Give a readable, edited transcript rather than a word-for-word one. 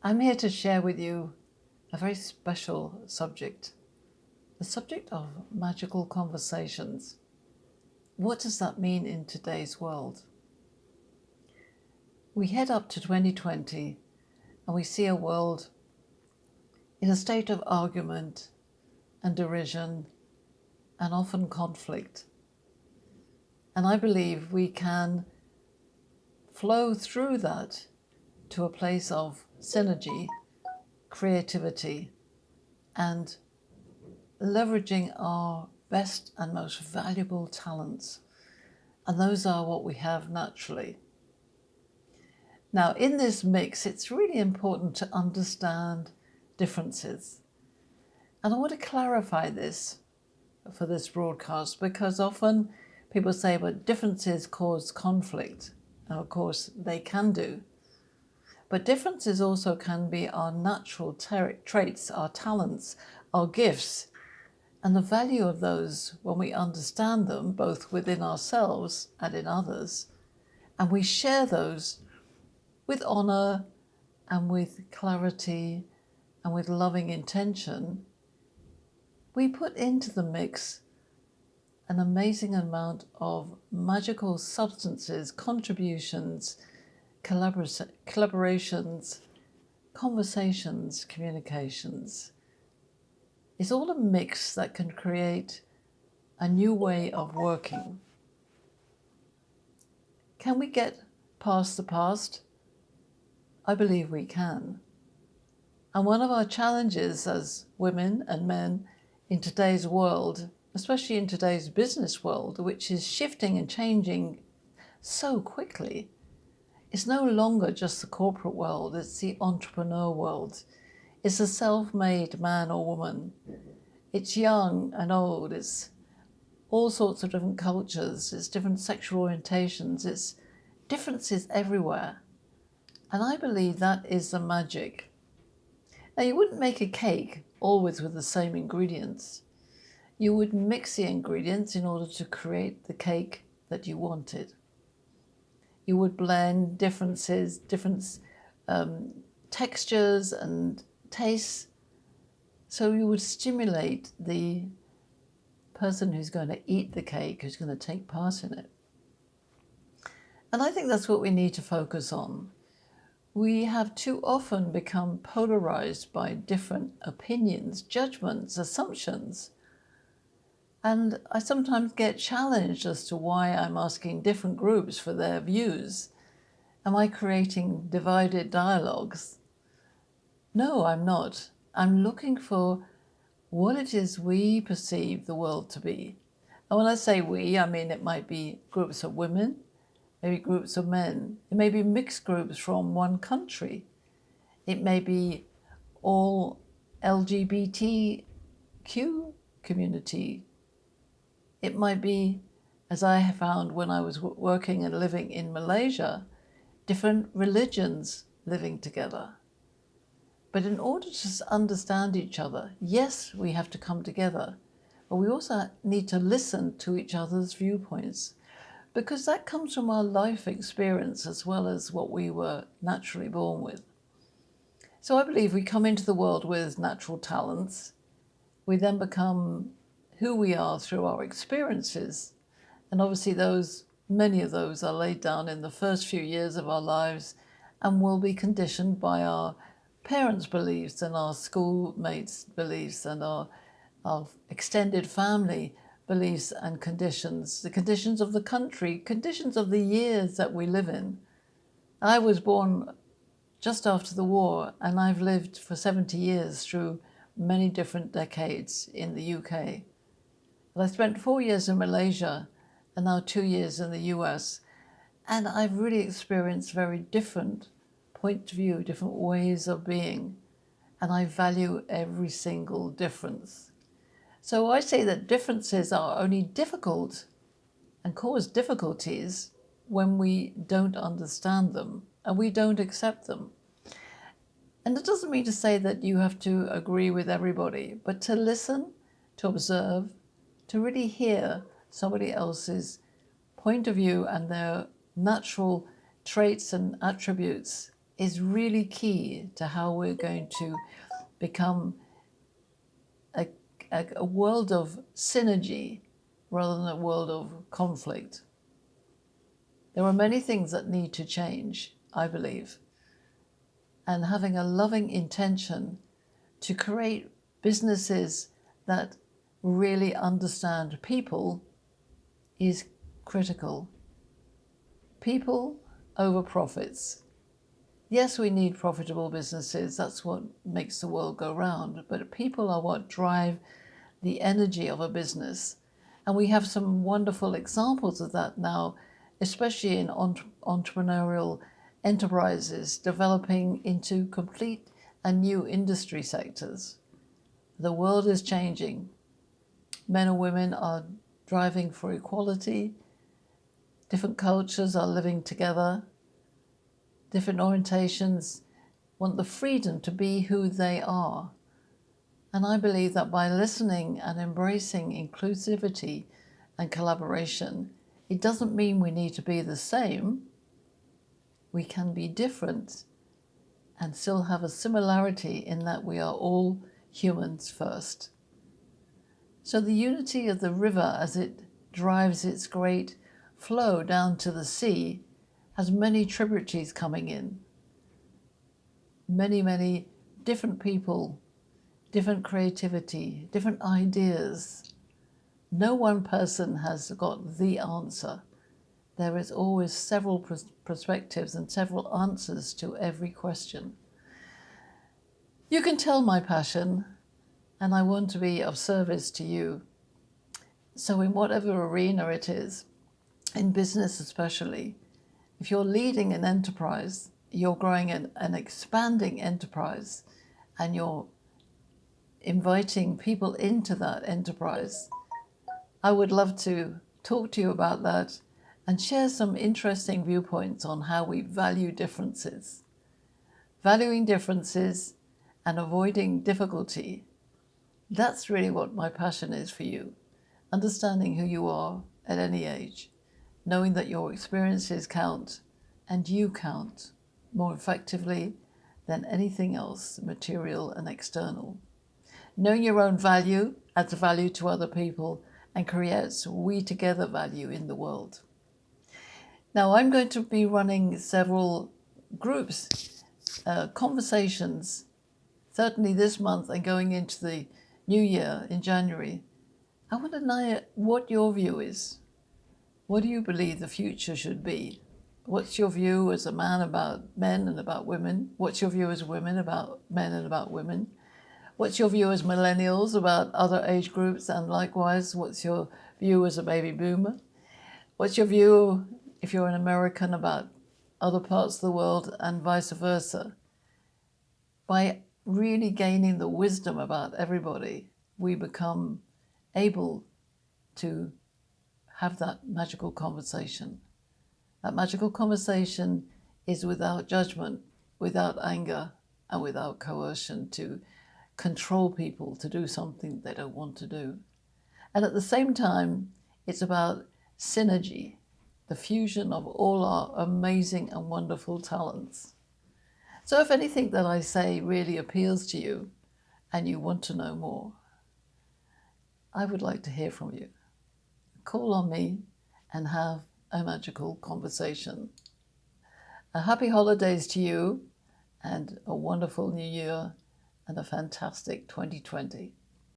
I'm here to share with you a very special subject, the subject of magical conversations. What does that mean in today's world? We head up to 2020 and we see a world in a state of argument and derision and often conflict. And I believe we can flow through that to a place of synergy, creativity, and leveraging our best and most valuable talents. And those are what we have naturally. Now, in this mix, it's really important to understand differences. And I want to clarify this for this broadcast because often people say, but differences cause conflict. And of course, they can do. But differences also can be our natural traits, our talents, our gifts, and the value of those when we understand them, both within ourselves and in others, and we share those with honor and with clarity and with loving intention, we put into the mix an amazing amount of magical substances, contributions, collaborations, conversations, communications. It's all a mix that can create a new way of working. Can we get past the past? I believe we can. And one of our challenges as women and men in today's world, especially in today's business world, which is shifting and changing so quickly, it's no longer just the corporate world, it's the entrepreneur world. It's the self-made man or woman. It's young and old. It's all sorts of different cultures. It's different sexual orientations. It's differences everywhere. And I believe that is the magic. Now, you wouldn't make a cake always with the same ingredients. You would mix the ingredients in order to create the cake that you wanted. You would blend differences, different textures and tastes, so you would stimulate the person who's going to eat the cake, who's going to take part in it. And I think that's what we need to focus on. We have too often become polarized by different opinions, judgments, assumptions. And I sometimes get challenged as to why I'm asking different groups for their views. Am I creating divided dialogues? No, I'm not. I'm looking for what it is we perceive the world to be. And when I say we, I mean it might be groups of women, maybe groups of men. It may be mixed groups from one country. It may be all LGBTQ community. It might be, as I have found when I was working and living in Malaysia, different religions living together. But in order to understand each other, yes, we have to come together, but we also need to listen to each other's viewpoints, because that comes from our life experience as well as what we were naturally born with. So I believe we come into the world with natural talents. We then become who we are through our experiences. And obviously many of those are laid down in the first few years of our lives and will be conditioned by our parents' beliefs and our schoolmates' beliefs and our extended family beliefs and conditions, the conditions of the country, conditions of the years that we live in. I was born just after the war, and I've lived for 70 years through many different decades in the UK. I spent 4 years in Malaysia and now 2 years in the US, and I've really experienced very different point of view, different ways of being, and I value every single difference. So I say that differences are only difficult and cause difficulties when we don't understand them and we don't accept them. And it doesn't mean to say that you have to agree with everybody, but to listen, to observe, to really hear somebody else's point of view and their natural traits and attributes is really key to how we're going to become a world of synergy rather than a world of conflict. There are many things that need to change, I believe, and having a loving intention to create businesses that really understand people is critical. People over profits. Yes, we need profitable businesses. That's what makes the world go round. But people are what drive the energy of a business. And we have some wonderful examples of that now, especially in entrepreneurial enterprises developing into complete and new industry sectors. The world is changing. Men and women are driving for equality. Different cultures are living together. Different orientations want the freedom to be who they are. And I believe that by listening and embracing inclusivity and collaboration, it doesn't mean we need to be the same. We can be different and still have a similarity in that we are all humans first. So the unity of the river as it drives its great flow down to the sea has many tributaries coming in. Many different people, different creativity, different ideas. No one person has got the answer. There is always several perspectives and several answers to every question. You can tell my passion, and I want to be of service to you. So in whatever arena it is, in business especially, if you're leading an enterprise, you're growing an expanding enterprise, and you're inviting people into that enterprise, I would love to talk to you about that and share some interesting viewpoints on how we value differences. Valuing differences and avoiding difficulty, that's really what my passion is for you. Understanding who you are at any age, knowing that your experiences count and you count more effectively than anything else, material and external. Knowing your own value adds value to other people and creates we together value in the world. Now I'm going to be running several groups, conversations, certainly this month and going into the new year in January. I want to know what your view is. What do you believe the future should be? What's your view as a man about men and about women? What's your view as women about men and about women? What's your view as millennials about other age groups, and likewise, what's your view as a baby boomer? What's your view, if you're an American, about other parts of the world and vice versa? By really gaining the wisdom about everybody, we become able to have that magical conversation. That magical conversation is without judgment, without anger, and without coercion to control people to do something they don't want to do. And at the same time, it's about synergy, the fusion of all our amazing and wonderful talents. So if anything that I say really appeals to you and you want to know more, I would like to hear from you. Call on me and have a magical conversation. A happy holidays to you and a wonderful new year and a fantastic 2020.